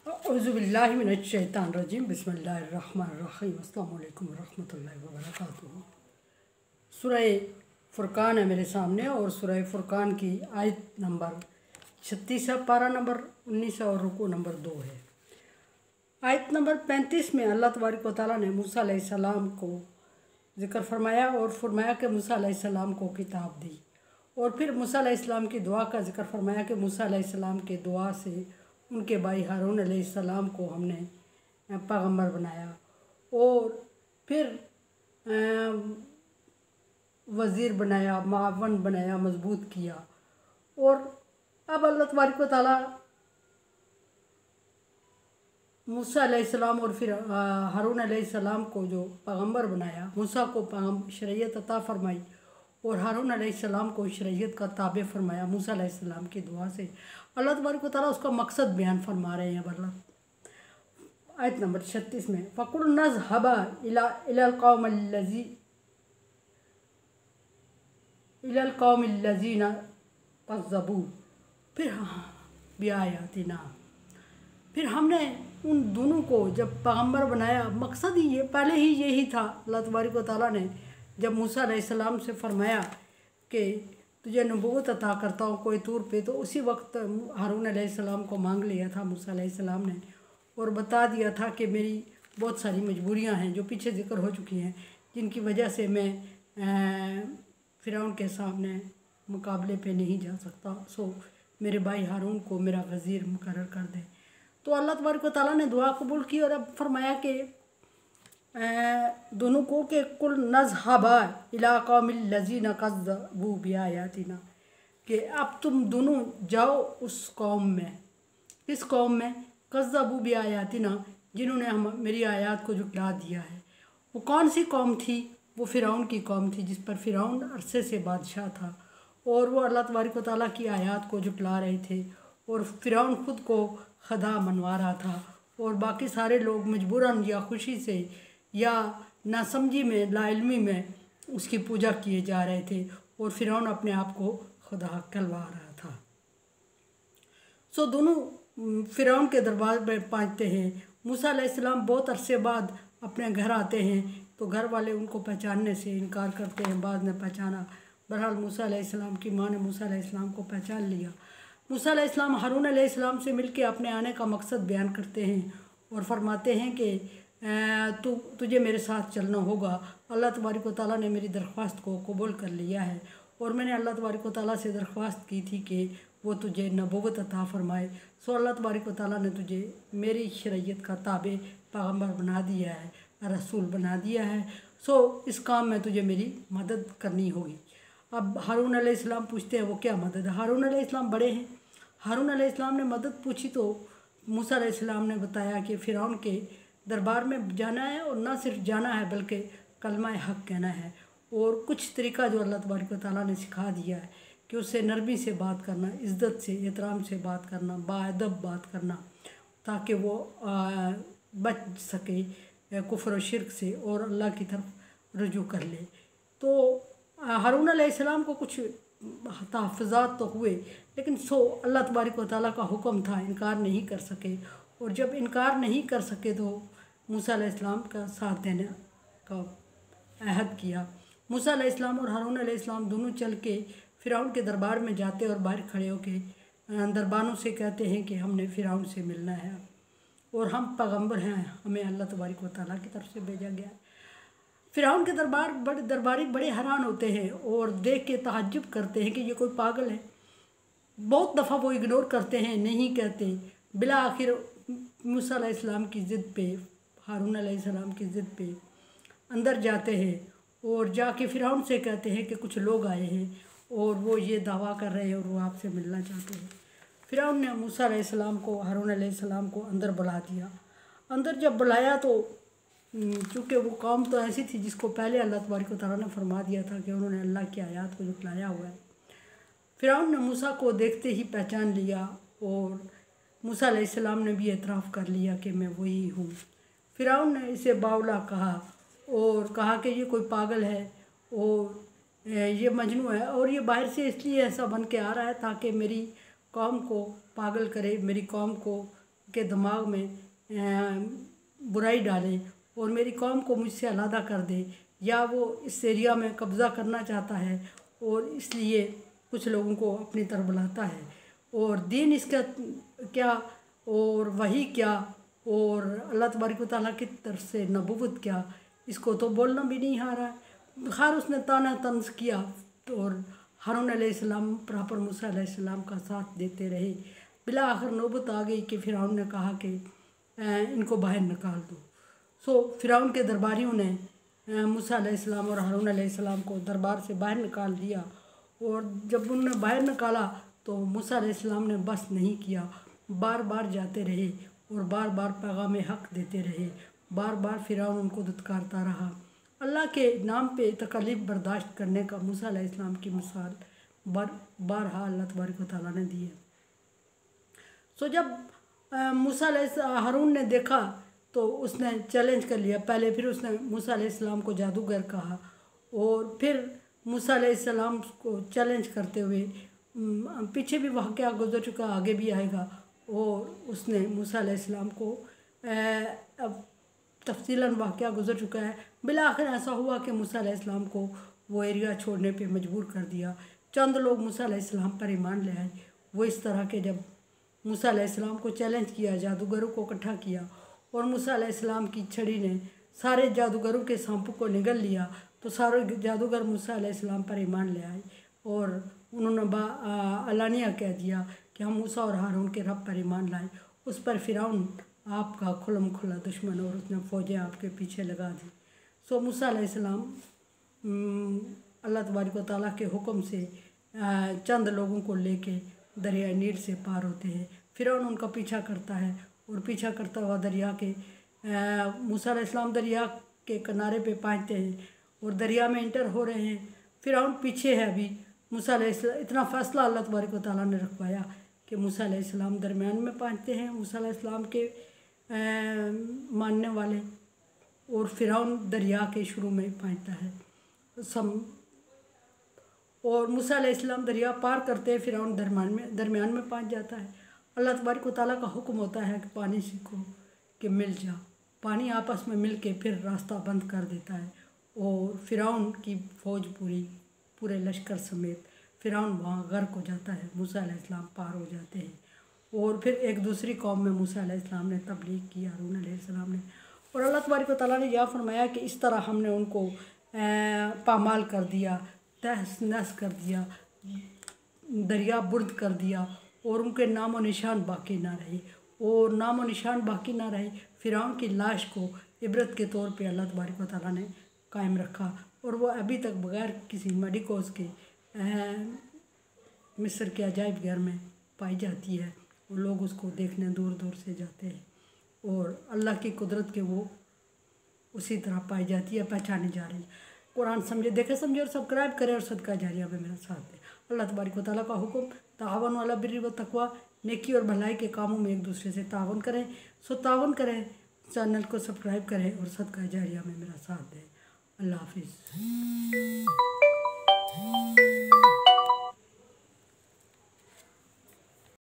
औज़ुबिल्लाहिमिनश्शैतानिर्रजीम बिस्मिल्लाहिर्रहमानिर्रहीम अस्सलामु अलैकुम रहमतुल्लाहि व बरकातुहू। सूरह फुरकान है मेरे सामने और सूरह फुरकान की आयत नंबर 36 है, पारा नंबर 19 है और रुकू नंबर 2 है। आयत नंबर 35 में अल्लाह तबारक व तआला ने मूसा अलैहिस्सलाम को ज़िक्र फरमाया और फरमाया कि मूसा अलैहिस्सलाम को किताब दी, और फिर मूसा अलैहिस्सलाम की दुआ का जिक्र फरमाया कि मूसा अलैहिस्सलाम के दुआ से उनके भाई हारून अलैहिस्सलाम को हमने पैगंबर बनाया और फिर वज़ीर बनाया, मावन बनाया, मजबूत किया। और अब अल्लाह तबारक व तआला मूसा अलैहिस्सलाम और फिर हारून अलैहिस्सलाम को जो पैगंबर बनाया, मूसा को शरीयत अता फरमाई और हारून अलैहिस्सलाम को शरीयत का ताबे फरमाया मूसा अलैहिस्सलाम की दुआ से। अल्लाह तबारक व तआला उसका मकसद बयान फरमा रहे हैं। अल्लाह आयत नंबर 36 में फ़कुल नज़हबा इलल कौमिल्लज़ीना कज़्ज़बू फिर बिआयातिना, फिर हमने उन दोनों को जब पैगंबर बनाया, मकसद ही ये पहले ही यही था। अल्लाह तबारक व तआला ने जब मूसा अलैहिस्सलाम से फरमाया कि तुझे नबूवत अता करता हूँ कोई तूर पे, तो उसी वक्त हारून अलैहिस्सलाम को मांग लिया था मूसा अलैहिस्सलाम ने और बता दिया था कि मेरी बहुत सारी मजबूरियाँ हैं जो पीछे ज़िक्र हो चुकी हैं, जिनकी वजह से मैं फ़िरौन के सामने मुकाबले पे नहीं जा सकता। सो मेरे भाई हारून को मेरा वज़ीर मुकर्रर कर दे। तो अल्लाह तबारक व तआला ने दुआ कबूल की और अब फरमाया कि दोनों को कि कुल नज़हबा इला कौमिल्लज़ीना कज़्ज़बू बिआयातिना, कि अब तुम दोनों जाओ उस कौम में, किस कौम में, कज़्ज़बू बिआयातिना, जिन्होंने हम मेरी आयात को झुठला दिया है। वो कौन सी कौम थी? वो फ़िरौन की कौम थी जिस पर फ़िरौन अरसे से बादशाह था और वो अल्लाह तबारक व तआला की आयात को झुठला रहे थे और फ़िरौन ख़ुद को खुदा मनवा रहा था और बाकी सारे लोग मजबूरन या खुशी से या नासमझी में, लाइल्मी में उसकी पूजा किए जा रहे थे और फ़िरौन अपने आप को खुदा कहलवा रहा था। सो दोनों फ़िरौन के दरबार में पहुँचते हैं। मूसा अलैहिस्सलाम बहुत अरसे बाद अपने घर आते हैं तो घर वाले उनको पहचानने से इनकार करते हैं, बाद ने पहचाना। बहरहाल मूसा अलैहिस्सलाम की माँ ने मूसा अलैहिस्सलाम को पहचान लिया। मूसा अलैहिस्सलाम हारून अलैहिस्सलाम से मिलके अपने आने का मकसद बयान करते हैं और फरमाते हैं कि तुझे मेरे साथ चलना होगा। अल्लाह तबारक व तआला ने मेरी दरख्वास्त को कबूल कर लिया है और मैंने अल्लाह तबारक व तआला से दरख्वास्त की थी कि वो तुझे नबूवत अता फरमाए। सो अल्लाह तबारक व तआला ने तुझे मेरी शरीयत का ताबे पैगंबर बना दिया है, रसूल बना दिया है। सो इस काम में तुझे मेरी मदद करनी होगी। अब हारून अलैहिस्सलाम पूछते हैं वो क्या मदद है। हारून अलैहिस्सलाम बड़े हैं। हारून अलैहिस्सलाम ने मदद पूछी तो मूसा अलैहिस्सलाम ने बताया कि फ़िरौन के दरबार में जाना है और ना सिर्फ जाना है बल्कि कलमा हक कहना है और कुछ तरीका जो अल्लाह तबारक व तआला ने सिखा दिया है कि उससे नरमी से बात करना, इज़्ज़त से, एहतराम से बात करना, बाअदब बात करना, ताकि वो बच सके कुफ्र और शिर्क से और अल्लाह की तरफ रुजू कर ले। तो हारून अलैहिस्सलाम को कुछ तहफ़्फ़ुज़ात तो हुए, लेकिन सो अल्लाह तबारक व तआला का हुक्म था, इनकार नहीं कर सके। और जब इनकार नहीं कर सके तो मूसा अलैहिस्सलाम का साथ देने का अहद किया। मूसा अलैहिस्सलाम और हारून अलैहिस्सलाम दोनों चल के फ़िरौन के दरबार में जाते और बाहर खड़े होके दरबानों से कहते हैं कि हमने फ़िरौन से मिलना है और हम पैगंबर हैं, हमें अल्लाह तबारक व तआला की तरफ से भेजा गया है। फ़िरौन के दरबारी बड़े हैरान होते हैं और देख के तहज्जुब करते हैं कि ये कोई पागल है। बहुत दफ़ा वो इग्नोर करते हैं, नहीं कहते। बिला आखिर मूसा अलैहिस्सलाम की ज़िद पे, हारून अलैहिस्सलाम की ज़िद पे अंदर जाते हैं और जाके फ़िरौन से कहते हैं कि कुछ लोग आए हैं और वो ये दावा कर रहे हैं और वो आपसे मिलना चाहते हैं। फ़िरौन ने मूसा अलैहिस्सलाम को, हारून अलैहिस्सलाम को अंदर बुला दिया। अंदर जब बुलाया तो चूँकि वो कौम तो ऐसी थी जिसको पहले अल्लाह तबारक व तआला ने फरमा दिया था कि उन्होंने अल्लाह की आयत को झुठलाया हुआ है। फ़िरौन ने मूसा को देखते ही पहचान लिया और मूसा अलैहिस्सलाम ने भी एतराफ़ कर लिया कि मैं वही हूँ। फ़िरौन ने इसे बावला कहा और कहा कि ये कोई पागल है और ये मजनू है और ये बाहर से इसलिए ऐसा बन के आ रहा है ताकि मेरी कौम को पागल करे, मेरी कौम को के दिमाग में बुराई डाले और मेरी कौम को मुझसे अलहदा कर दे, या वो इस एरिया में कब्ज़ा करना चाहता है और इसलिए कुछ लोगों को अपनी तरफ बुलाता है। और दीन इसका क्या और वही क्या और अल्लाह तबारक व तआला की तरफ से नबूवत क्या, इसको तो बोलना भी नहीं आ रहा है। खैर उसने ताना तंज किया और हारून अलैहिस्सलाम प्रॉपर मूसा अलैहिस्सलाम का साथ देते रहे। बिला आखिर नौबत आ गई कि फ़िरौन ने कहा कि इनको बाहर निकाल दो। सो फ़िरौन के दरबारियों ने मूसा अलैहिस्सलाम और हारून अलैहिस्सलाम को दरबार से बाहर निकाल दिया। और जब उन्होंने बाहर निकाला तो मूसा अलैहिस्सलाम ने बस नहीं किया, बार बार जाते रहे और बार बार पैगाम हक़ देते रहे। बार बार फ़िरौन उनको दुत्कारता रहा। अल्लाह के नाम पे तकलीफ़ बर्दाश्त करने का मूसा अलैहिस्सलाम की मिसाल बारहा अल्लाह तबारक व तआला ने दी है। सो जब हारून ने देखा तो उसने चैलेंज कर लिया। पहले फिर उसने मूसा अलैहिस्सलाम को जादूगर कहा और फिर मूसा अलैहिस्सलाम को चैलेंज करते हुए पीछे भी वाक़या गुजर चुका, आगे भी आएगा। और उसने मूसा अलैहिस्सलाम को अब तफसीलन वाक़या गुजर चुका है। बिला आखिर ऐसा हुआ कि मूसा अलैहिस्सलाम को वो एरिया छोड़ने पे मजबूर कर दिया। चंद लोग मूसा अलैहिस्सलाम पर ईमान ले आए। वो इस तरह के जब मूसा अलैहिस्सलाम को चैलेंज किया, जादूगरों को इकट्ठा किया और मूसा अलैहिस्सलाम की छड़ी ने सारे जादूगरों के सांपों को निगल लिया, तो सारे जादूगर मूसा अलैहिस्सलाम पर ईमान ले आए और उन्होंने अलानिया कह दिया कि हम मूसा और हारून के रब पर ईमान लाए। उस पर फ़िरौन आपका खुलम खुला दुश्मन और उसने फ़ौजें आपके पीछे लगा दी। सो मूसा अलैहिस्सलाम अल्लाह तबारक व तआला के हुक्म से चंद लोगों को लेके दरिया नील से पार होते हैं। फ़िरौन उनका पीछा करता है और पीछा करता हुआ दरिया के मूसा अलैहिस्सलाम दरिया के किनारे पे पहुंचते हैं और दरिया में इंटर हो रहे हैं। फ़िरौन पीछे है अभी। मूसा अलैहिस्सलाम इतना फ़ैसला अल्लाह तबारक व तआला ने रखवाया कि मूसा अलैहिस्सलाम दरमियान में पहुंचते हैं, मूसा अलैहिस्सलाम के मानने वाले, और फ़िरौन दरिया के शुरू में पहुंचता है और मूसा अलैहिस्सलाम दरिया पार करते हैं, फ़िरौन दरमियान में पहुंच जाता है। अल्लाह तबारक व तआला का हुक्म होता है कि पानी सीखो कि मिल जा। पानी आपस में मिल के फिर रास्ता बंद कर देता है और फ़िरौन की फ़ौज पूरे लश्कर समेत फ़िरौन वहाँ गर्क हो जाता है। मूसा अलैहिस्सलाम पार हो जाते हैं और फिर एक दूसरी कौम में मूसा अलैहिस्सलाम ने तबलीग की, हारून अलैहिस्सलाम ने। और अल्लाह तबारक व तआला ने यह फरमाया कि इस तरह हमने उनको पामाल कर दिया, तहस नहस कर दिया, दरिया बुर्द कर दिया और उनके नामो निशान बाकी ना रहे। और नामो निशान बाकी ना रहे, फ़िरौन की लाश को इबरत के तौर पे अल्लाह तबारक व तआला ने कायम रखा और वो अभी तक बग़ैर किसी मेडिकोज़ के मिस्र के अजायब घर में पाई जाती है और लोग उसको देखने दूर दूर से जाते हैं और अल्लाह की कुदरत के वो उसी तरह पाई जाती है, पहचानी जा रही है। कुरान समझे, देखे समझे और सब्सक्राइब करें और सदका जारिया में मेरा साथ दें। अल्लाह तबारक व तआला का हुक्म, तावन वाला बिर्र व तकवा, नेकी और भलाई के कामों में एक दूसरे से तावन करें। सो तावन करें, चैनल को सब्सक्राइब करें और सदका जारिया में मेरा साथ दें। अल्लाह हाफिज़।